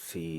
C,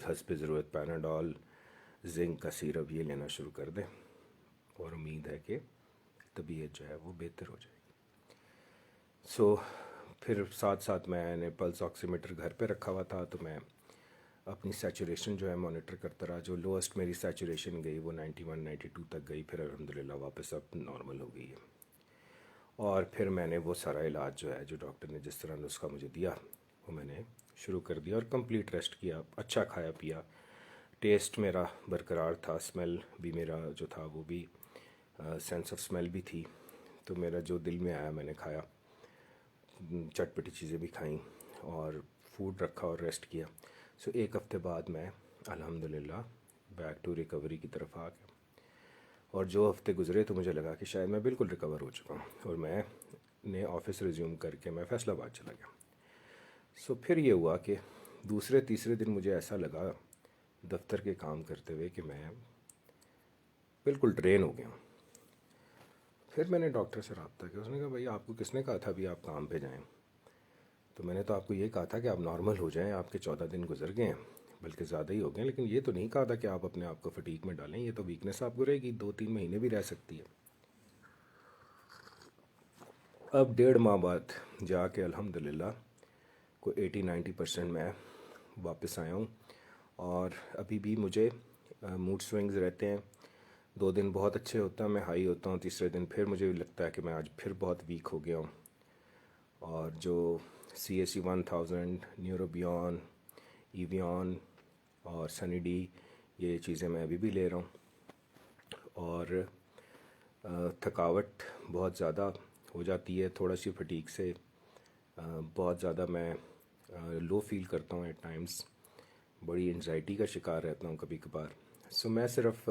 حسب ضرورت Panadol, zinc کا سیرپ یہ لینا شروع کر دیں، اور امید ہے کہ طبیعت جو ہے وہ بہتر ہو جائے گی۔ سو پھر ساتھ ساتھ میں نے پلس آکسی میٹر گھر پہ رکھا ہوا تھا، تو میں اپنی سیچوریشن جو ہے مانیٹر کرتا رہا۔ جو لوسٹ میری سیچوریشن گئی وہ 91 92 تک گئی، پھر الحمدللہ واپس اب نارمل ہو گئی ہے۔ اور پھر میں نے وہ سارا علاج جو ہے جو ڈاکٹر نے جس طرح نسخہ مجھے دیا وہ میں نے شروع کر دیا، اور کمپلیٹ ریسٹ کیا، اچھا کھایا پیا، ٹیسٹ میرا برقرار تھا، اسمیل بھی میرا جو تھا وہ بھی سینس آف اسمیل بھی تھی، تو میرا جو دل میں آیا میں نے کھایا، چٹپٹی چیزیں بھی کھائیں اور فوڈ رکھا اور ریسٹ کیا۔ سو ایک ہفتے بعد میں الحمدللہ بیک ٹو ریکوری کی طرف آ گیا، اور جو ہفتے گزرے تو مجھے لگا کہ شاید میں بالکل ریکور ہو چکا ہوں، اور میں نے آفس ریزیوم کر کے میں فیصل آباد چلا گیا۔ سو پھر یہ ہوا کہ دوسرے تیسرے دن مجھے ایسا لگا دفتر کے کام کرتے ہوئے کہ میں بالکل ڈرین ہو گیا ہوں۔ پھر میں نے ڈاکٹر سے رابطہ کیا، اس نے کہا بھائی آپ کو کس نے کہا تھا ابھی آپ کام پہ جائیں؟ تو میں نے تو آپ کو یہ کہا تھا کہ آپ نارمل ہو جائیں، آپ کے 14 دن گزر گئے ہیں، بلکہ زیادہ ہی ہو گئے ہیں، لیکن یہ تو نہیں کہا تھا کہ آپ اپنے آپ کو فٹیک میں ڈالیں، یہ تو ویکنس آپ کو رہے گی، 2-3 مہینے بھی رہ سکتی ہے۔ اب 1.5 ماہ بعد جا کے الحمدللہ کوئی 80-90% میں واپس آیا ہوں، اور ابھی بھی مجھے موڈ سوئنگز رہتے ہیں۔ 2 دن بہت اچھے ہوتا ہے، میں ہائی ہوتا ہوں، تیسرے دن پھر مجھے لگتا ہے کہ میں آج پھر بہت ویک ہو گیا ہوں، اور جو CAC 1000، نیوروبیون، ایویون اور سنی ڈی، یہ چیزیں میں ابھی بھی لے رہا ہوں، اور تھکاوٹ بہت زیادہ ہو جاتی ہے، تھوڑا سی فٹیک سے بہت زیادہ میں لو فیل کرتا ہوں ایٹ ٹائمز، بڑی انزائٹی کا شکار رہتا ہوں کبھی کبھار۔ سو میں صرف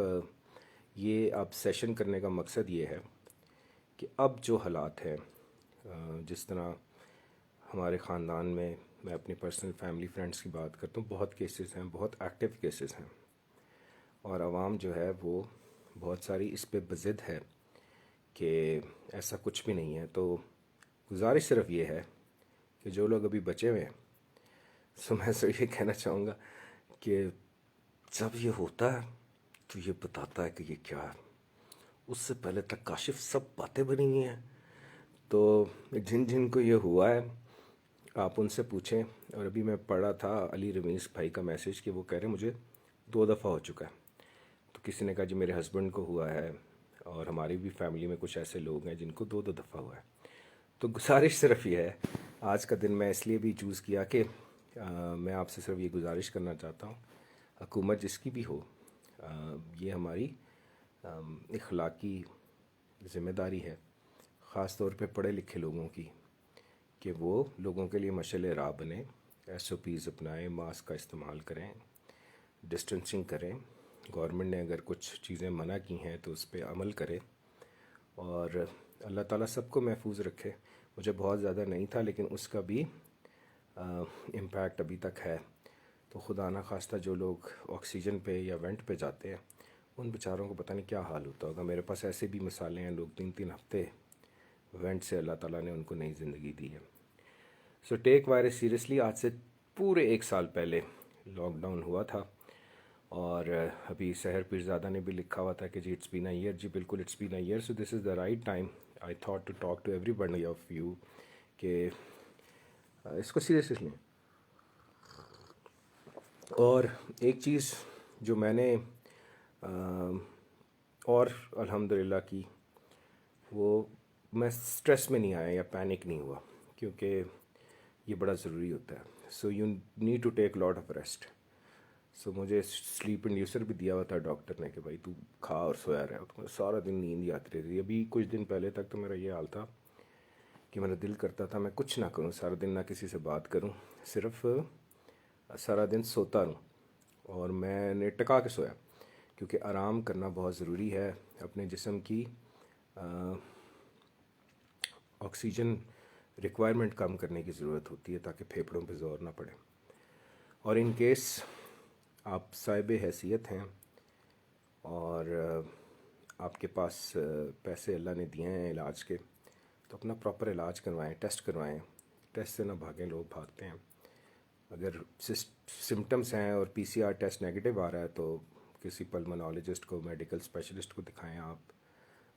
یہ اب سیشن کرنے کا مقصد یہ ہے کہ اب جو حالات ہیں، جس طرح ہمارے خاندان میں اپنی پرسنل فیملی فرینڈس کی بات کرتا ہوں، بہت کیسز ہیں، بہت ایکٹیو کیسز ہیں، اور عوام جو ہے وہ بہت ساری اس پہ بضد ہے کہ ایسا کچھ بھی نہیں ہے۔ تو گزارش صرف یہ ہے کہ جو لوگ ابھی بچے ہوئے ہیں، سو میں صرف یہ کہنا چاہوں گا کہ جب یہ ہوتا ہے تو یہ بتاتا ہے کہ یہ کیا ہے، اس سے پہلے تک کاشف سب باتیں بنی ہوئی ہیں، تو جن جن کو یہ ہوا ہے آپ ان سے پوچھیں۔ اور ابھی میں پڑھا تھا علی رمیز بھائی کا میسیج کہ وہ کہہ رہے ہیں مجھے 2 دفعہ ہو چکا ہے، تو کسی نے کہا جی میرے ہسبینڈ کو ہوا ہے، اور ہماری بھی فیملی میں کچھ ایسے لوگ ہیں جن کو 2 دفعہ ہوا ہے۔ تو گزارش صرف یہ ہے، آج کا دن میں اس لیے بھی چوز کیا کہ میں آپ سے صرف یہ گزارش کرنا چاہتا ہوں، حکومت جس کی بھی ہو، یہ ہماری اخلاقی ذمہ داری ہے، خاص طور پہ پڑھے لکھے لوگوں کی، کہ وہ لوگوں کے لیے مشعل راہ بنے، SOPs اپنائیں، ماسک کا استعمال کریں، ڈسٹنسنگ کریں، گورنمنٹ نے اگر کچھ چیزیں منع کی ہیں تو اس پہ عمل کرے، اور اللہ تعالیٰ سب کو محفوظ رکھے۔ مجھے بہت زیادہ نہیں تھا لیکن اس کا بھی امپیکٹ ابھی تک ہے، تو خدا نہ خواستہ جو لوگ آکسیجن پہ یا وینٹ پہ جاتے ہیں ان بیچاروں کو پتہ نہیں کیا حال ہوتا ہوگا۔ میرے پاس ایسے بھی مثالیں ہیں، لوگ 3 ہفتے وینٹ سے اللہ تعالیٰ نے ان کو نئی زندگی دی ہے۔ سو ٹیک وائرس سیریسلی۔ آج سے پورے 1 سال پہلے لاک ڈاؤن ہوا تھا، اور ابھی سحر پیرزادہ نے بھی لکھا ہوا تھا کہ جی اٹس بین اے ایئر، جی بالکل it's been a year. So this is the right time I thought to talk to every one of you کہ اس کو سیریس لیں۔ اور ایک چیز جو میں نے اور الحمدللہ کی، وہ میں سٹریس میں نہیں آیا یا پینک نہیں ہوا، کیونکہ یہ بڑا ضروری ہوتا ہے۔ So you need to take lot of rest. So مجھے سلیپ انڈیوسر بھی دیا ہوا تھا ڈاکٹر نے کہ بھائی تو کھا اور سویا رہا، تو سارا دن نیند ہی آتی رہتی تھی۔ ابھی کچھ دن پہلے تک تو میرا یہ حال تھا کہ میرا دل کرتا تھا میں کچھ نہ کروں، سارا دن نہ کسی سے بات کروں، صرف سارا دن سوتا رہوں، اور میں نے ٹکا کے سویا، کیونکہ آرام کرنا بہت ضروری ہے۔ اپنے جسم کی آکسیجن ریکوائرمنٹ کم کرنے کی ضرورت ہوتی ہے تاکہ پھیپھڑوں پہ زور نہ پڑے، اور ان کیس آپ صاحب حیثیت ہیں اور آپ کے پاس پیسے اللہ نے دیے ہیں علاج کے، تو اپنا پراپر علاج کروائیں، ٹیسٹ کروائیں، ٹیسٹ سے نہ بھاگیں، لوگ بھاگتے ہیں، اگر سمٹمس ہیں اور پی سی آر ٹیسٹ نیگیٹو آ رہا ہے تو کسی پلمونالوجسٹ کو، میڈیکل اسپیشلسٹ کو دکھائیں، آپ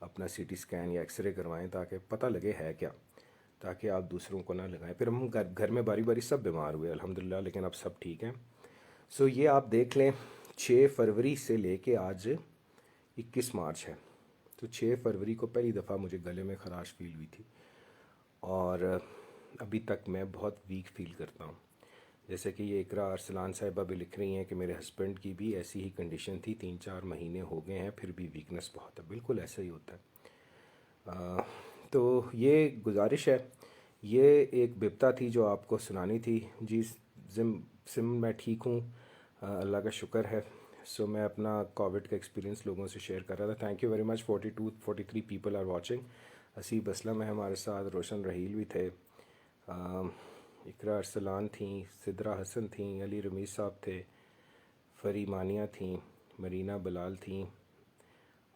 اپنا سی ٹی اسکین یا ایکس رے کروائیں تاکہ پتہ لگے ہے کیا، تاکہ آپ دوسروں کو نہ لگائیں. پھر ہم گھر میں باری باری سب بیمار ہوئے الحمدللہ، لیکن اب سب ٹھیک ہیں. سو یہ آپ دیکھ لیں 6 فروری سے لے کے آج 21 مارچ ہے. تو 6 فروری کو پہلی دفعہ مجھے گلے میں خراش فیل ہوئی تھی، اور ابھی تک میں بہت ویک فیل کرتا ہوں. جیسے کہ یہ اقرا ارسلان صاحبہ بھی لکھ رہی ہیں کہ میرے ہسبینڈ کی بھی ایسی ہی کنڈیشن تھی، 3-4 مہینے ہو گئے ہیں پھر بھی ویکنس بہت ہے. بالکل ایسا ہی ہوتا ہے. تو یہ گزارش ہے، یہ ایک بپتا تھی جو آپ کو سنانی تھی. جی سم میں ٹھیک ہوں، اللہ کا شکر ہے. سو میں اپنا کووڈ کا ایکسپیرینس لوگوں سے شیئر کر رہا تھا. Thank you very much. 43 people are watching. Haseeb Aslam ہے ہمارے ساتھ، روشن رحیل بھی تھے، اقرا ارسلان تھیں، سدرا حسن تھیں، علی رمیز صاحب تھے، فری مانیہ تھیں، مرینا بلال تھیں،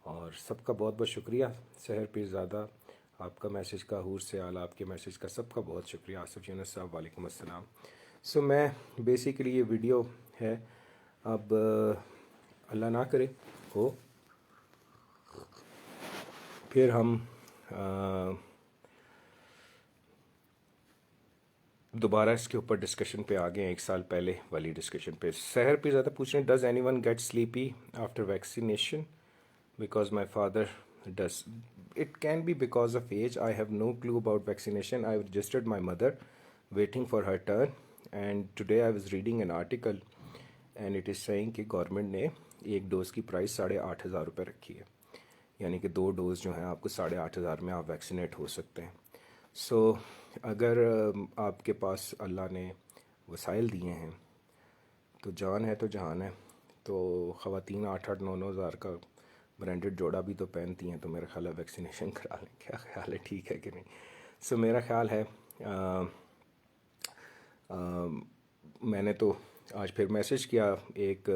اور سب کا بہت بہت شکریہ. سحر پیرزادہ آپ کا میسج کا، حور سے آل آپ کے میسج کا، سب کا بہت شکریہ. آصف یونس صاحب وعلیکم السلام. سو میں بیسیکلی یہ ویڈیو ہے، اب اللہ نہ کرے ہو پھر ہم دوبارہ اس کے اوپر ڈسکشن پہ آ گئے ہیں، 1 سال پہلے والی ڈسکشن پہ. سحر پہ زیادہ پوچھ رہے ہیں، does anyone get sleepy after vaccination? Because my father does. It can be because of age. I have no clue about vaccination. I registered my mother waiting for her turn, and today I was reading an article and it is saying کہ government نے ایک dose کی price 8,500 روپے رکھی ہے، یعنی کہ 2 dose جو ہیں آپ کو 8,500 میں آپ ویکسینیٹ ہو سکتے ہیں. سو اگر آپ کے پاس اللہ نے وسائل دیے ہیں تو جان ہے تو جہان ہے. تو خواتین 8,000 9,000 کا برانڈڈ جوڑا بھی تو پہنتی ہیں، تو میرا خیال ہے ویکسینیشن کرا لیں. کیا خیال ہے، ٹھیک ہے کہ نہیں؟ سو میرا خیال ہے میں نے تو آج پھر میسج کیا ایک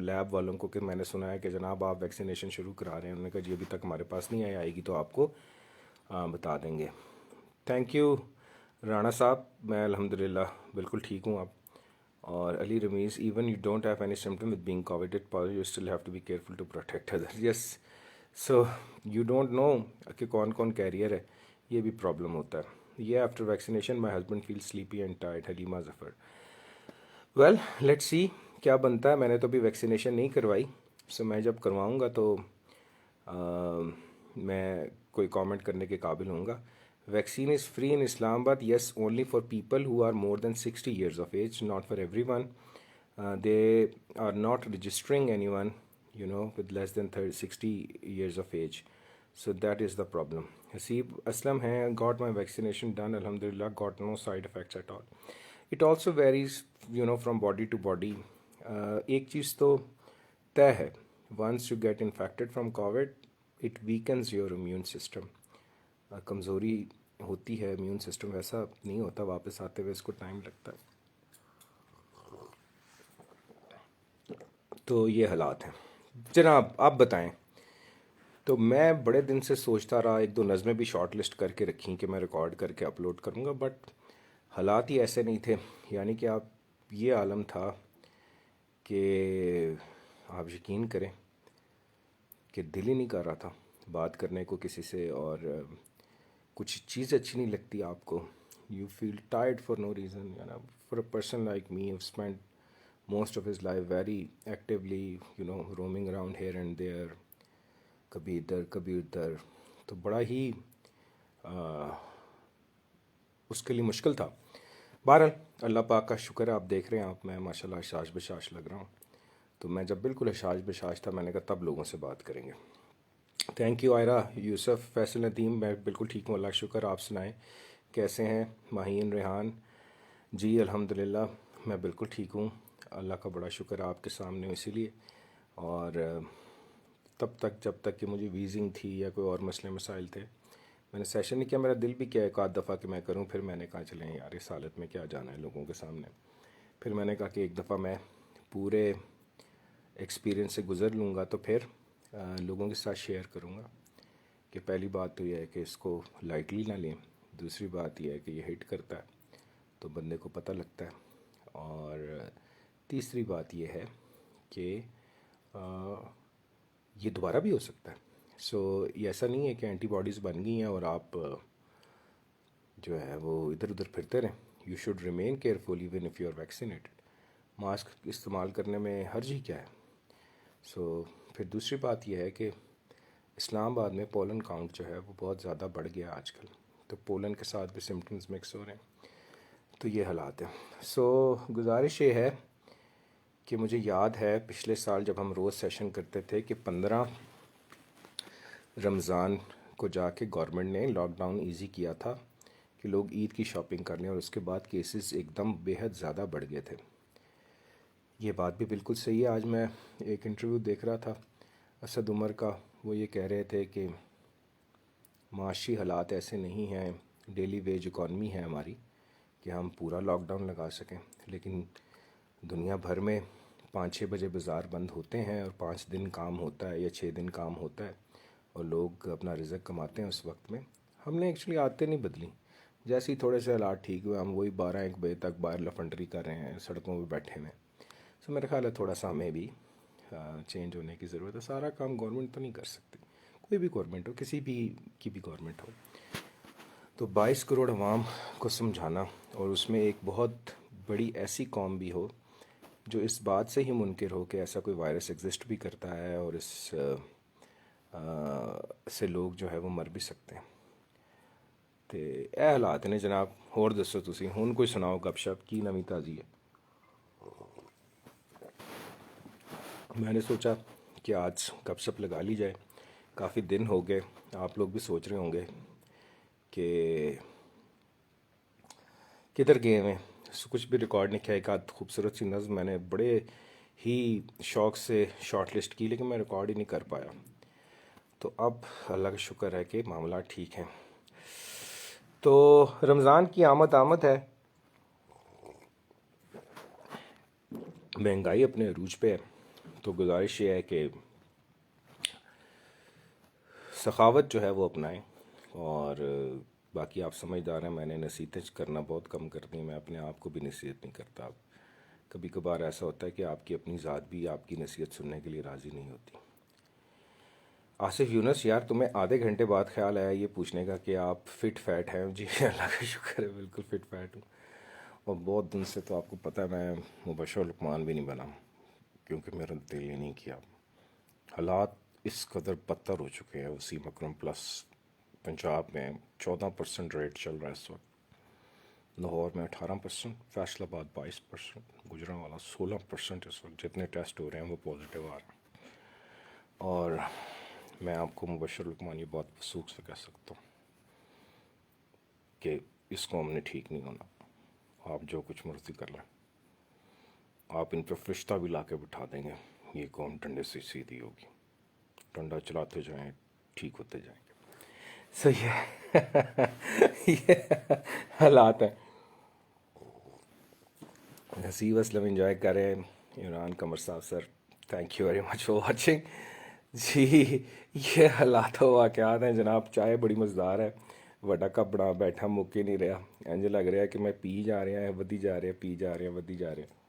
لیب والوں کو کہ میں نے سنا ہے کہ جناب آپ ویکسینیشن شروع کرا رہے ہیں. انہوں نے کہا جی ابھی تک ہمارے پاس نہیں آئے گی تو آپ کو بتا دیں گے. تھینک یو رانا صاحب، میں الحمدللہ بالکل ٹھیک ہوں. آپ اور Ali Ramiz, even you don't have any symptom with being covid positive you still have to be careful to protect other. Yes, so you don't know کہ کون کون کیریئر ہے، یہ بھی پرابلم ہوتا ہے. یہ after vaccination my husband feel sleepy and tired. Haleema Zafar. Well let's see کیا بنتا ہے. میں نے تو ابھی ویکسینیشن نہیں کروائی، سو میں جب کرواؤں گا تو میں کوئی کامنٹ کرنے کے قابل ہوں گا. Vaccine is free in Islamabad. Yes, only for people who are more than 60 years of age, not for everyone. They are not registering anyone with less than 60 years of age. So that is the problem. Haseeb Aslam hai, got my vaccination done, alhamdulillah, got no side effects at all. It also varies from body to body. ایک چیز تو طے ہے، once you get infected from COVID it weakens your immune system. کمزوری ہوتی ہے immune system, ویسا نہیں ہوتا، واپس آتے ہوئے اس کو ٹائم لگتا ہے. تو یہ حالات ہیں. جناب آپ بتائیں. تو میں بڑے دن سے سوچتا رہا، 1-2 نظمیں بھی شارٹ لسٹ کر کے رکھیں کہ میں ریکارڈ کر کے اپلوڈ کروں گا، بٹ حالات ہی ایسے نہیں تھے. یعنی کہ آپ یہ عالم تھا کہ آپ یقین کریں کہ دل ہی نہیں کر رہا تھا بات کرنے کو کسی سے، اور کچھ چیز اچھی نہیں لگتی آپ کو. You feel tired for no reason. For a person like me have spend most of his life very actively roaming around here and there, کبھی ادھر کبھی ادھر، تو بڑا ہی اس کے لیے مشکل تھا. بہرحال اللہ پاک کا شکر ہے، آپ دیکھ رہے ہیں آپ، میں ماشاء اللہ حشاش بشاش لگ رہا ہوں. تو میں جب بالکل حشاش بشاش تھا میں نے کہا تب لوگوں سے بات کریں گے. تھینک یو آئرہ یوسف. فیصل ندیم، میں بالکل ٹھیک ہوں اللہ کا شکر. آپ سنائیں کیسے ہیں؟ ماہین ریحان، جی الحمدللہ میں بالکل ٹھیک ہوں، اللہ کا بڑا شکر ہے آپ کے سامنے. اسی لیے اور تب تک جب تک کہ مجھے ویزنگ تھی یا کوئی اور مسئلے مسائل تھے میں نے سیشن نہیں کیا. میرا دل بھی کیا 1 آدھ دفعہ کہ میں کروں، پھر میں نے کہا چلیں یار اس حالت میں کیا جانا ہے لوگوں کے سامنے. پھر میں نے کہا کہ ایک دفعہ میں پورے ایکسپیرینس سے گزر لوں گا تو پھر لوگوں کے ساتھ شیئر کروں گا. کہ پہلی بات تو یہ ہے کہ اس کو لائٹلی نہ لیں، دوسری بات یہ ہے کہ یہ ہٹ کرتا ہے تو بندے کو پتہ لگتا ہے. اور تیسری بات یہ ہے کہ یہ دوبارہ بھی ہو سکتا ہے. یہ ایسا نہیں ہے کہ اینٹی باڈیز بن گئی ہیں اور آپ جو ہے وہ ادھر ادھر پھرتے رہیں. You should remain careful even if you are vaccinated. Mask استعمال کرنے میں حرج ہی کیا ہے. پھر دوسری بات یہ ہے کہ اسلام آباد میں پولن کاؤنٹ جو ہے وہ بہت زیادہ بڑھ گیا آج کل, تو پولن کے ساتھ بھی سمٹمز مکس ہو رہے ہیں. تو یہ حالات ہیں. گزارش یہ ہے کہ مجھے یاد ہے پچھلے سال جب ہم روز سیشن کرتے تھے کہ 15 رمضان کو جا کے گورنمنٹ نے لاک ڈاؤن ایزی کیا تھا کہ لوگ عید کی شاپنگ کر لیں, اور اس کے بعد کیسز ایک دم بے حد زیادہ بڑھ گئے تھے. یہ بات بھی بالکل صحیح ہے. آج میں ایک انٹرویو دیکھ رہا تھا اسد عمر کا, وہ یہ کہہ رہے تھے کہ معاشی حالات ایسے نہیں ہیں, ڈیلی ویج اکانومی ہے ہماری کہ ہم پورا لاک ڈاؤن لگا سکیں, لیکن دنیا بھر میں 5-6 بجے بازار بند ہوتے ہیں اور 5 دن کام ہوتا ہے یا 6 دن کام ہوتا ہے, اور لوگ اپنا رزق کماتے ہیں اس وقت میں. ہم نے ایکچولی عادتیں نہیں بدلی. جیسے ہی تھوڑے سے حالات ٹھیک ہوئے ہم وہی 12-1 بجے تک باہر لفنڈری کر رہے ہیں, سڑکوں پہ بیٹھے ہوئے ہیں. میرا خیال ہے تھوڑا سا ہمیں بھی چینج ہونے کی ضرورت ہے. سارا کام گورنمنٹ تو نہیں کر سکتی, کوئی بھی گورنمنٹ ہو, کسی بھی کی بھی گورنمنٹ ہو. تو 22 کروڑ عوام کو سمجھانا, اور اس میں ایک بہت بڑی ایسی قوم بھی ہو جو اس بات سے ہی منکر ہو کہ ایسا کوئی وائرس ایگزسٹ بھی کرتا ہے اور اس سے لوگ جو ہے وہ مر بھی سکتے ہیں. تو اے حالات نے جناب. اور دسو تسی ہن کوئی سناؤ گپ شپ کی نویں تازی ہے. میں نے سوچا کہ آج گپ شپ لگا لی جائے, کافی دن ہو گئے. آپ لوگ بھی سوچ رہے ہوں گے کہ کدھر گئے ہوئے, کچھ بھی ریکارڈ نہیں کیا. ایک آدھ خوبصورت سی نظم میں نے بڑے ہی شوق سے شارٹ لسٹ کی, لیکن میں ریکارڈ ہی نہیں کر پایا. تو اب اللہ کا شکر ہے کہ معاملات ٹھیک ہیں. تو رمضان کی آمد ہے, مہنگائی اپنے عروج پہ ہے. تو گزارش یہ ہے کہ سخاوت جو ہے وہ اپنائیں, اور باقی آپ سمجھدار ہیں, میں نے نصیحتیں کرنا بہت کم کر دی. میں اپنے آپ کو بھی نصیحت نہیں کرتا. کبھی کبھار ایسا ہوتا ہے کہ آپ کی اپنی ذات بھی آپ کی نصیحت سننے کے لیے راضی نہیں ہوتی. آصف یونس, یار تمہیں آدھے گھنٹے بعد خیال آیا یہ پوچھنے کا کہ آپ فٹ فیٹ ہیں. جی اللہ کا شکر ہے, بالکل فٹ فیٹ ہوں. اور بہت دن سے تو آپ کو پتہ ہے میں مبشر لقمان بھی نہیں بنا, کیونکہ میرا دل ہی نہیں کیا. حالات اس قدر بدتر ہو چکے ہیں. وسیم اکرم پلس پنجاب میں 14% ریٹ چل رہا ہے اس وقت, لاہور میں 18%, فیصل آباد 22%, گجرانوالہ 16%. اس وقت جتنے ٹیسٹ ہو رہے ہیں وہ پازیٹیو آ رہے ہیں. اور میں آپ کو مبشر لقمان یہ بات وثوق سے کہہ سکتا ہوں کہ اس قوم نے ٹھیک نہیں ہونا. آپ جو کچھ مرضی کر لیں, آپ ان پہ فرشتہ بھی لا کے بٹھا دیں گے, یہ قوم ڈنڈے سے سیدھی ہوگی. ڈنڈا چلاتے جائیں, ٹھیک ہوتے جائیں گے. صحیح ہے. یہ حالات ہیں. حسیب اسلم انجوائے کریں. عمران قمر صاحب sir, thank you very much for watching. جی یہ حالات و واقعات ہیں جناب. چائے بڑی مزدار ہے, وڈا کپ بنا بیٹھا مک ہی نہیں رہا. انج لگ رہا ہے کہ میں پی جا رہے ہیں ودی جا رہے ہیں, پی جا رہے ہیں ودی جا رہے ہیں.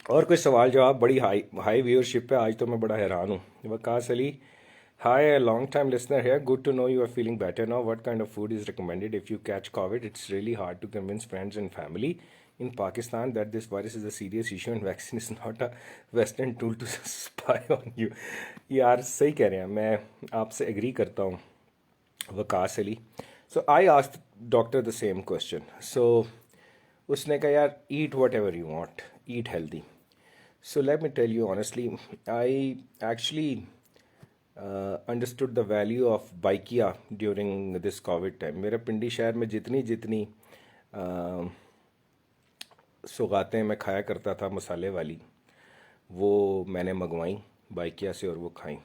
اور کوئی سوال جواب. بڑی ہائی ویورشپ ہے آج, تو میں بڑا حیران ہوں. Waqas Ali, hi long time listener ہے. Good to know you are feeling better now. What kind of food is recommended if you catch covid? It's really hard to convince friends and family in Pakistan that this virus is a serious issue and vaccine is not a western tool to spy on you. یار صحیح کہہ رہے ہیں, میں آپ سے agree کرتا ہوں Waqas Ali. So I asked doctor the same question. So اس نے کہا یار eat whatever you want, eat healthy. So let me tell you honestly, I actually understood the value of Bykea during this covid time. میرے پنڈی شہر میں جتنی سوغاتیں میں کھایا کرتا تھا مسالے والی, وہ میں نے منگوائیں بائکیا سے اور وہ کھائیں.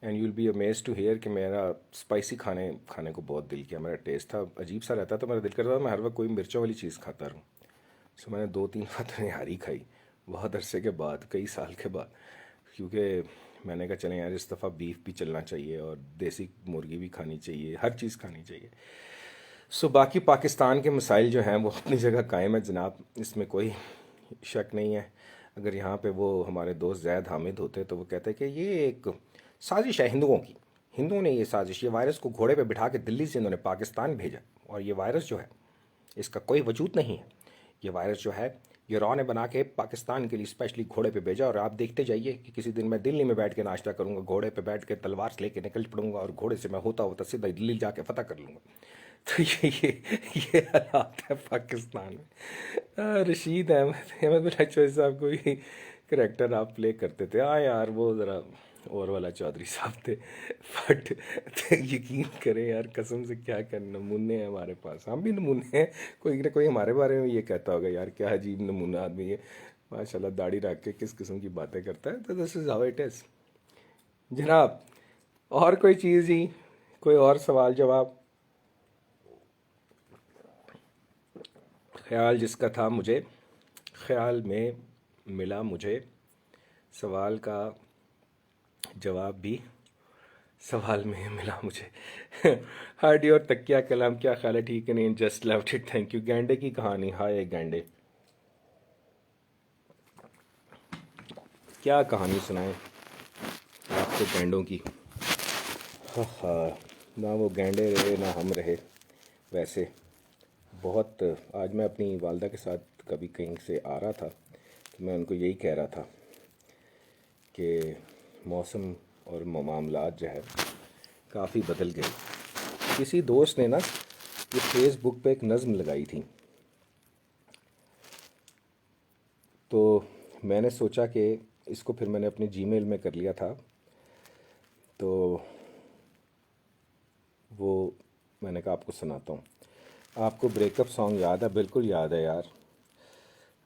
And you will be amazed to hear کہ میرا اسپائسی کھانے کو بہت دل کیا. میرا ٹیسٹ تھا عجیب سا رہتا, تو میرا دل کرتا تھا میں ہر وقت کوئی مرچوں والی چیز کھاتا رہوں. سو میں نے 2-3 بار نہاری کھائی بہت عرصے کے بعد, کئی سال کے بعد, کیونکہ میں نے کہا چلیں یار اس دفعہ بیف بھی چلنا چاہیے اور دیسی مرغی بھی کھانی چاہیے, ہر چیز کھانی چاہیے. سو باقی پاکستان کے مسائل جو ہیں وہ اپنی جگہ قائم ہے جناب، اس میں کوئی شک نہیں ہے. اگر یہاں پہ وہ ہمارے دوست زید حامد ہوتے تو وہ کہتے کہ یہ ایک سازش ہے ہندوؤں کی، ہندوؤں نے یہ سازش، یہ وائرس کو گھوڑے پہ بٹھا کے دلی سے انہوں نے پاکستان بھیجا، اور یہ وائرس جو ہے اس کا کوئی وجود نہیں ہے. یہ وائرس جو ہے یہ را نے بنا کے پاکستان کے لیے اسپیشلی گھوڑے پہ بھیجا. اور آپ دیکھتے جائیے کہ کسی دن میں دلی میں بیٹھ کے ناشتہ کروں گا، گھوڑے پہ بیٹھ کے تلوار سے لے کے نکل پڑوں گا، اور گھوڑے سے میں ہوتا سیدھا دلی جا کے فتح کر لوں گا. تو یہ حالات ہے پاکستان میں. رشید احمد بلچوئی صاحب کو بھی کریکٹر آپ پلے کرتے تھے. ہاں یار وہ ذرا اور والا چودھری صاحب تھے، بٹ یقین کریں یار قسم سے کیا کیا نمونے ہیں ہمارے پاس. ہم بھی نمونے ہیں، کوئی نہ کوئی ہمارے بارے میں یہ کہتا ہوگا یار کیا عجیب نمونہ آدمی ہے، ماشاء اللہ داڑھی رکھ کے کس قسم کی باتیں کرتا ہے. تو دس از ہاؤ اٹ از جناب. اور کوئی چیز ہی، کوئی اور سوال جواب؟ خیال جس کا تھا مجھے خیال میں ملا، مجھے سوال کا جواب بھی سوال میں ملا مجھے. ہارڈی اور تکیہ کلام، کیا خیال ہے؟ ٹھیک ہے نہیں، just load it, thank you. گینڈے کی کہانی، ہائے گینڈے، کیا کہانی سنائیں آپ کو گینڈوں کی؟ ہاں، نہ وہ گینڈے رہے نہ ہم رہے. ویسے بہت، آج میں اپنی والدہ کے ساتھ کبھی کہیں سے آ رہا تھا تو میں ان کو یہی کہہ رہا تھا کہ موسم اور معاملات جو ہے کافی بدل گئے. کسی دوست نے نا یہ فیس بک پہ ایک نظم لگائی تھی، تو میں نے سوچا کہ اس کو پھر میں نے اپنے جی میل میں کر لیا تھا. تو وہ میں نے کہا آپ کو سناتا ہوں. آپ کو بریک اپ سانگ یاد ہے؟ بالکل یاد ہے یار.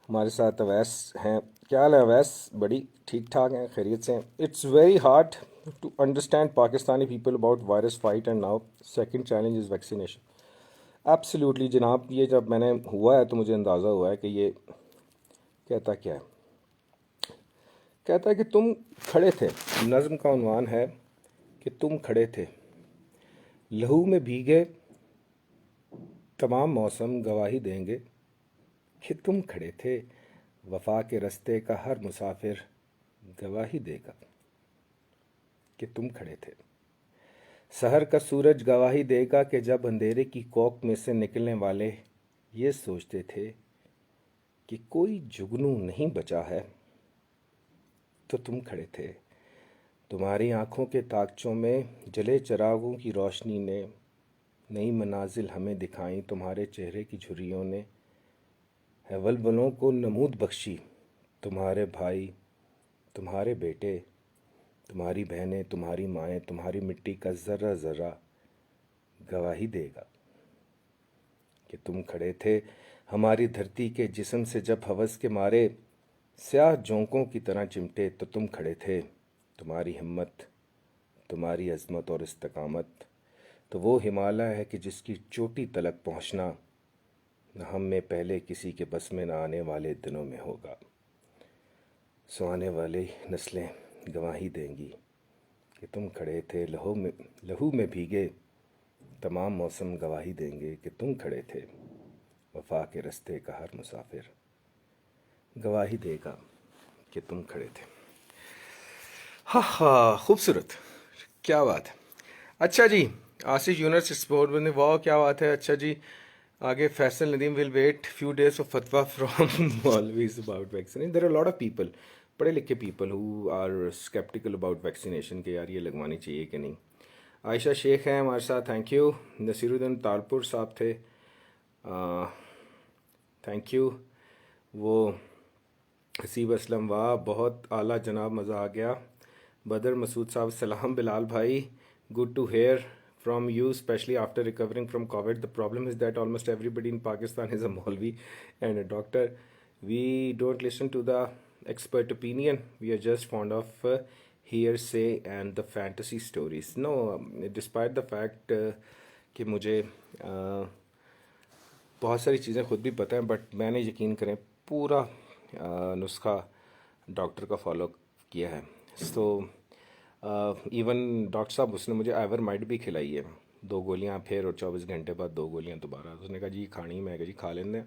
ہمارے ساتھ اویس ہیں. کیا حال ہے اویس؟ بڑی ٹھیک ٹھاک ہیں، خیریت سے ہیں. It's very hard to understand Pakistani people about virus fight and now second challenge is vaccination. Absolutely جناب. یہ جب میں نے ہوا ہے تو مجھے اندازہ ہوا ہے کہ یہ کہتا کیا ہے. کہتا ہے کہ تم کھڑے تھے، نظم کا عنوان ہے کہ تم کھڑے تھے، لہو میں بھیگے تمام موسم گواہی دیں گے کہ تم کھڑے تھے، وفا کے رستے کا ہر مسافر گواہی دے گا کہ تم کھڑے تھے. سحر کا سورج گواہی دے گا کہ جب اندھیرے کی کوک میں سے نکلنے والے یہ سوچتے تھے کہ کوئی جگنو نہیں بچا ہے تو تم کھڑے تھے. تمہاری آنکھوں کے تاکچوں میں جلے چراغوں کی روشنی نے نئی منازل ہمیں دکھائیں. تمہارے چہرے کی جھریوں نے ہے ولولوں کو نمود بخشی. تمہارے بھائی، تمہارے بیٹے، تمہاری بہنیں، تمہاری مائیں، تمہاری مٹی کا ذرہ ذرہ گواہی دے گا کہ تم کھڑے تھے. ہماری دھرتی کے جسم سے جب ہوس کے مارے سیاہ جونکوں کی طرح چمٹے تو تم کھڑے تھے. تمہاری ہمت، تمہاری عظمت اور استقامت تو وہ ہمالیہ ہے کہ جس کی چوٹی تلک پہنچنا نہ ہم میں پہلے کسی کے بس میں نہ آنے والے دنوں میں ہوگا. سو آنے والی نسلیں گواہی دیں گی کہ تم کھڑے تھے، لہو میں بھیگے تمام موسم گواہی دیں گے کہ تم کھڑے تھے، وفا کے رستے کا ہر مسافر گواہی دے گا کہ تم کھڑے تھے. ہاں ہاں، خوبصورت، کیا بات ہے. اچھا جی، آصف یونس اسپورٹ بندے، واہ کیا بات ہے. اچھا جی، آگے Faisal Nadeem will wait few days of فتویٰ فرام مولویز about vaccine. There are lot of people, پڑھے لکھے people who are skeptical about vaccination کہ یار یہ لگوانی چاہیے کہ نہیں. عائشہ شیخ ہیں ہمارے ساتھ، تھینک یو. نصیر الدین تالپور صاحب تھے، تھینک یو. وہ حسیب اسلم، واہ بہت اعلیٰ جناب، مزہ آ گیا. بدر مسعود صاحب، سلام بلال بھائی، good to hear from you, especially after recovering from COVID. The problem is that almost everybody in Pakistan is a Maulvi and a doctor. We don't listen to the expert opinion. We are just fond of hearsay and the fantasy stories. No, despite the fact کہ مجھے بہت ساری چیزیں خود بھی پتہ ہیں، but میں نے یقین کریں پورا نسخہ ڈاکٹر کا فالو کیا ہے. سو ایون ڈاکٹر صاحب اس نے مجھے ایور مائڈ بھی کھلائی ہے. 2 گولیاں پھر اور 24 گھنٹے بعد 2 گولیاں دوبارہ. اس نے کہا جی کھانی. میں کہا جی کھا لیندے ہیں,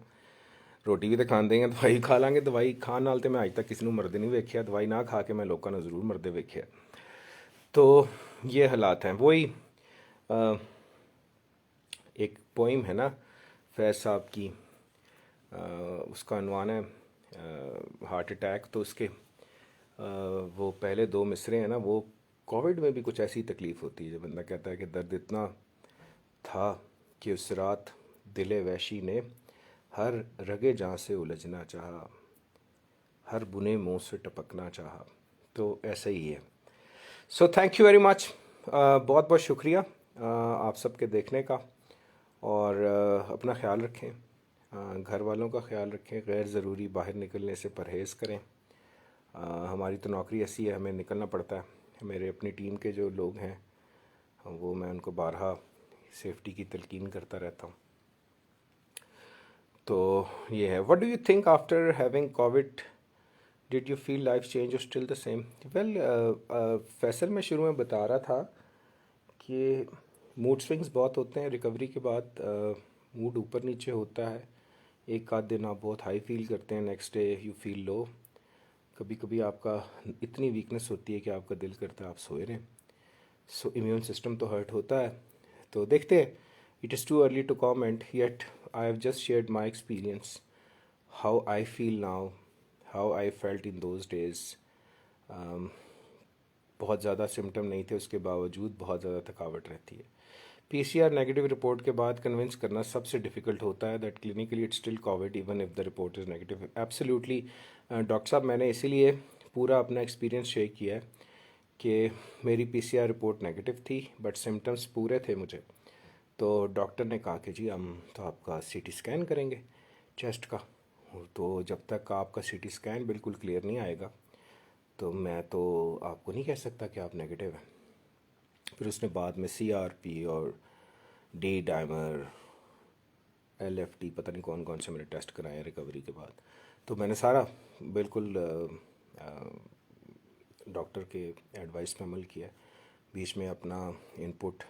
روٹی بھی تو کھاندے ہیں, دوائی کھا لیں گے. دوائی کھان نال تو میں اج تک کسی ਨੂੰ ਮਰਦੇ ਨਹੀਂ ਵੇਖਿਆ, دوائی نہ کھا کے میں لوگوں ਨੂੰ ضرور مردے ਵੇਖਿਆ. تو یہ حالات ہیں. وہی ایک پوئم ہے نا فیض صاحب کی, اس کا عنوان ہے ہارٹ اٹیک. تو اس کے وہ پہلے 2 مصرے ہیں نا, وہ کووڈ میں بھی کچھ ایسی تکلیف ہوتی ہے جو بندہ کہتا ہے کہ درد اتنا تھا کہ اس رات دل وحشی نے ہر رگے جاں سے الجھنا چاہا, ہر بنے منہ سے ٹپکنا چاہا. تو ایسا ہی ہے. سو تھینک یو ویری مچ. بہت بہت شکریہ آپ سب کے دیکھنے کا. اور اپنا خیال رکھیں, گھر والوں کا خیال رکھیں, غیر ضروری باہر نکلنے سے پرہیز کریں. ہماری تو نوکری ایسی ہے, ہمیں نکلنا پڑتا ہے. میرے اپنی ٹیم کے جو لوگ ہیں وہ میں ان کو بارہا سیفٹی کی تلقین کرتا رہتا ہوں. تو یہ ہے. What do you think after having covid, did you feel life change or still the same? Well Faisal میں شروع میں بتا رہا تھا کہ موڈ سوئنگس بہت ہوتے ہیں. ریکوری کے بعد موڈ اوپر نیچے ہوتا ہے. ایک آدھ دن آپ بہت ہائی فیل کرتے ہیں, نیکسٹ ڈے یو فیل لو. کبھی کبھی آپ کا اتنی ویکنس ہوتی ہے کہ آپ کا دل کرتا ہے آپ سوئے رہیں. سو امیون سسٹم تو ہرٹ ہوتا ہے. تو دیکھتے ہیں. It is too early to comment, yet I have just shared my experience, how I feel now, how I felt in those days. بہت زیادہ سمٹم نہیں تھے, اس کے باوجود بہت زیادہ تھکاوٹ رہتی ہے. پی سی آر نیگیٹو رپورٹ کے بعد کنونس کرنا سب سے ڈیفیکلٹ ہوتا ہے that clinically it still Covid even if the report is negative. Absolutely doctor صاحب, میں نے اسی لیے پورا اپنا ایکسپیرینس شیئر کیا ہے کہ میری پی سی آر رپورٹ نیگیٹو تھی بٹ سمٹمس پورے تھے مجھے. تو ڈاکٹر نے کہا کہ جی ہم تو آپ کا سی ٹی اسکین کریں گے چیسٹ کا. تو جب تک آپ کا سی ٹی اسکین بالکل کلیئر نہیں آئے گا تو میں تو آپ کو نہیں کہہ سکتا کہ آپ نیگیٹو ہیں. پھر اس نے بعد میں سی آر پی اور ڈی ڈائمر, ایل ایف ٹی, پتہ نہیں کون کون سے میں نے ٹیسٹ کرائے ہیں ریکوری کے بعد. تو میں نے سارا بالکل ڈاکٹر کے ایڈوائس پہ عمل کیا. بیچ میں اپنا ان پٹ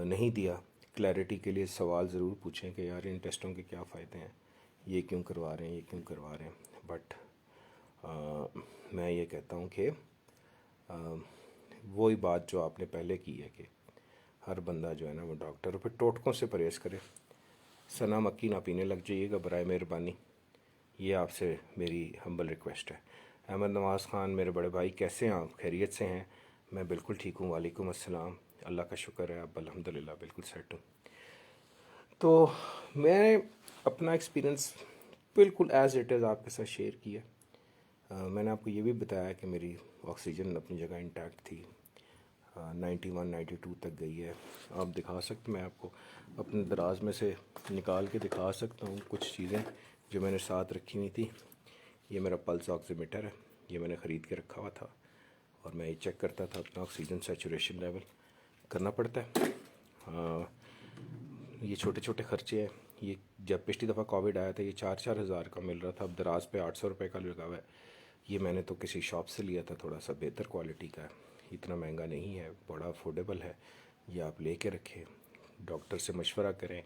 نہیں دیا. کلیئرٹی کے لیے سوال ضرور پوچھیں کہ یار ان ٹیسٹوں کے کیا فائدے ہیں, یہ کیوں کروا رہے ہیں, یہ کیوں کروا رہے ہیں. بٹ میں یہ کہتا ہوں کہ وہی بات جو آپ نے پہلے کی ہے کہ ہر بندہ جو ہے نا وہ ڈاکٹر, اور پھر ٹوٹکوں سے پرہیز کرے. سنا مکی نہ پینے لگ جائیے گا برائے مہربانی. یہ آپ سے میری ہمبل ریکویسٹ ہے. احمد نواز خان, میرے بڑے بھائی, کیسے ہیں آپ؟ خیریت سے ہیں؟ میں بالکل ٹھیک ہوں. وعلیکم السلام. اللہ کا شکر ہے, اب الحمدللہ بالکل سیٹ ہوں. تو میں اپنا ایکسپیرئنس بالکل ایز اٹ از آپ کے ساتھ شیئر کیا. میں نے آپ کو یہ بھی بتایا کہ میری آکسیجن اپنی جگہ انٹیکٹ تھی, 91 92 تک گئی ہے. آپ دکھا سکتے, میں آپ کو اپنے دراز میں سے نکال کے دکھا سکتا ہوں کچھ چیزیں جو میں نے ساتھ رکھی ہوئی تھیں. یہ میرا پلس آکسیمیٹر ہے, یہ میں نے خرید کے رکھا ہوا تھا, اور میں یہ چیک کرتا تھا اپنا آکسیجن سیچوریشن لیول. کرنا پڑتا ہے. یہ چھوٹے چھوٹے خرچے ہیں. یہ جب پچھلی دفعہ کووڈ آیا تھا یہ 4,000 کا مل رہا تھا, اب دراز پہ 800 روپے کا لگا ہوا ہے. یہ میں نے تو کسی شاپ سے لیا تھا, تھوڑا سا بہتر کوالٹی کا ہے, اتنا مہنگا نہیں ہے, بڑا افورڈیبل ہے. یہ آپ لے کے رکھیں, ڈاکٹر سے مشورہ کریں.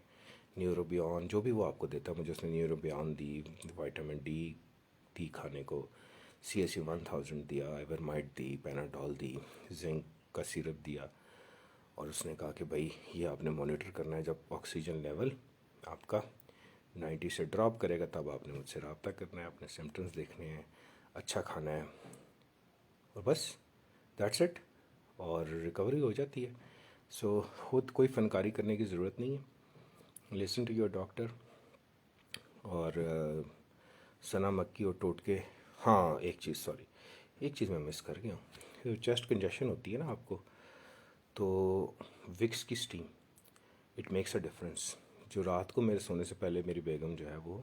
نیوروبیان جو بھی وہ آپ کو دیتا ہے, مجھے اس نے نیوروبیان دی, وائٹامن ڈی دی کھانے کو, سی ایس سی 1000 دیا, ایورمائٹ دی, پیناڈول دی, زنک کا سیرپ دیا. اور اس نے کہا کہ بھائی یہ آپ نے مانیٹر کرنا ہے, جب آکسیجن لیول آپ کا 90 سے ڈراپ کرے گا تب آپ نے مجھ سے رابطہ کرنا ہے, اپنے سمٹمز دیکھنے ہیں, اچھا کھانا ہے, اور بس دیٹس اٹ, اور ریکوری ہو جاتی ہے. سو خود کوئی فنکاری کرنے کی ضرورت نہیں ہے. Listen to your doctor. اور سنا مکی اور ٹوٹکے. ہاں ایک چیز میں مس کر گیا ہوں. چیسٹ کنجیشن ہوتی ہے نا آپ کو, تو وکس کی steam it makes a difference. جو رات کو میرے سونے سے پہلے میری بیگم جو ہے وہ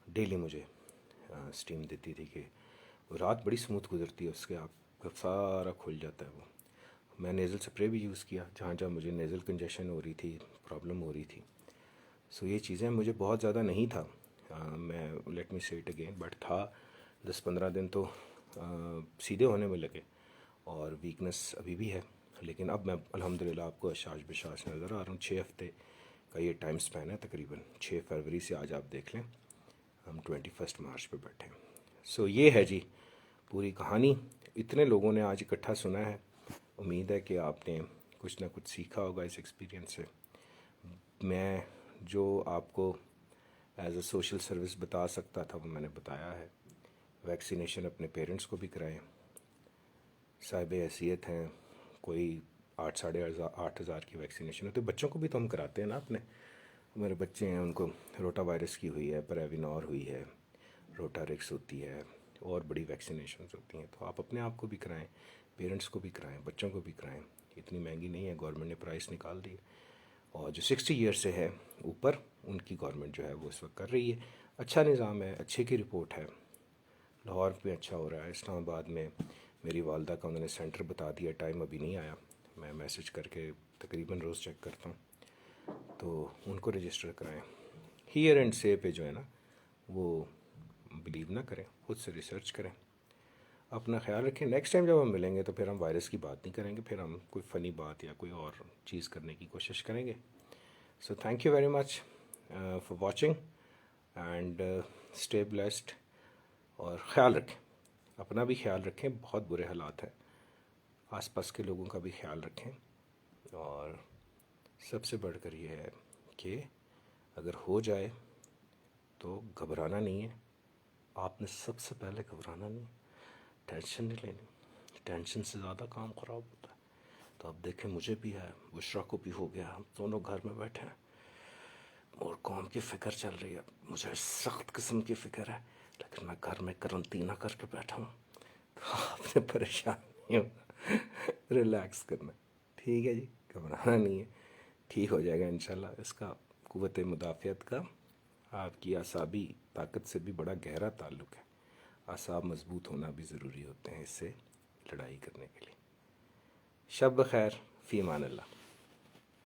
ڈیلی مجھے اسٹیم دیتی تھی کہ رات بڑی سموتھ گزرتی ہے اس کے, آپ کا سارا کھل جاتا ہے وہ. میں نیزل سپرے بھی یوز کیا جہاں جہاں مجھے نیزل کنجیشن ہو رہی تھی, پرابلم ہو رہی تھی. سو یہ چیزیں مجھے بہت زیادہ نہیں تھا, میں لیٹ می سے اٹ اگین, بٹ تھا 10-15 دن تو سیدھے ہونے میں لگے, اور ویکنس ابھی بھی ہے. لیکن اب میں الحمدللہ آپ کو اشاش بشاش نظر آ رہا ہوں. 6 ہفتے کا یہ ٹائم سپین ہے تقریباً. 6 فروری سے آج آپ دیکھ لیں ہم 21 مارچ پہ بیٹھے ہیں. سو یہ ہے جی پوری کہانی. اتنے لوگوں نے آج اکٹھا سنا ہے. امید ہے کہ آپ نے کچھ نہ کچھ سیکھا ہوگا اس ایکسپیرینس سے. میں جو آپ کو ایز اے سوشل سروس بتا سکتا تھا وہ میں نے بتایا ہے. ویکسینیشن اپنے پیرنٹس کو بھی کرائیں. صاحب حیثیت ہیں, کوئی 8,500 کی ویکسینیشن ہوتی ہے. بچوں کو بھی تو ہم کراتے ہیں نا اپنے. ہمارے بچے ہیں ان کو روٹا وائرس کی ہوئی ہے, پریوینور ہوئی ہے, روٹا ریکس ہوتی ہے, اور بڑی ویکسینیشنز ہوتی ہیں. تو آپ اپنے آپ کو بھی کرائیں, پیرنٹس کو بھی کرائیں, بچوں کو بھی کرائیں. اتنی مہنگی نہیں ہے, گورنمنٹ نے پرائس نکال دی. اور جو 60 ایئر سے ہے اوپر ان کی گورنمنٹ جو ہے وہ اس وقت کر رہی ہے. اچھا نظام ہے, اچھے کی رپورٹ ہے. لاہور میں اچھا ہو رہا ہے. اسلام آباد میں میری والدہ کا انہوں نے سینٹر بتا دیا, ٹائم ابھی نہیں آیا. میں میسج کر کے تقریباً روز چیک کرتا ہوں, تو ان کو رجسٹر کرائیں. ہیئر اینڈ سے پہ جو ہے نا وہ بلیو نہ کریں, خود سے ریسرچ کریں. اپنا خیال رکھیں. نیکسٹ ٹائم جب ہم ملیں گے تو پھر ہم وائرس کی بات نہیں کریں گے, پھر ہم کوئی فنی بات یا کوئی اور چیز کرنے کی کوشش کریں گے. So thank you very much for watching and stay blessed. اور خیال رکھیں, اپنا بھی خیال رکھیں. بہت برے حالات ہیں, آس پاس کے لوگوں کا بھی خیال رکھیں. اور سب سے بڑھ کر یہ ہے کہ اگر ہو جائے تو گھبرانا نہیں ہے. آپ نے سب سے پہلے گھبرانا نہیں, ٹینشن نہیں لینی. ٹینشن سے زیادہ کام خراب ہوتا ہے. تو اب دیکھیں مجھے بھی ہے, بشرا کو بھی ہو گیا, ہم دونوں گھر میں بیٹھے ہیں اور قوم کی فکر چل رہی ہے. مجھے سخت قسم کی فکر ہے, لیکن میں گھر میں کرنٹینہ کر کے بیٹھا ہوں. تو آپ نے پریشان نہیں ہونا, ریلیکس کرنا. ٹھیک ہے جی, گھبرانا نہیں ہے, ٹھیک ہو جائے گا انشاءاللہ. اس کا قوت مدافعت کا آپ کی اعصابی طاقت سے بھی بڑا گہرا تعلق ہے. اعصاب مضبوط ہونا بھی ضروری ہوتے ہیں اس سے لڑائی کرنے کے لیے. شب بخیر, فی امان اللہ.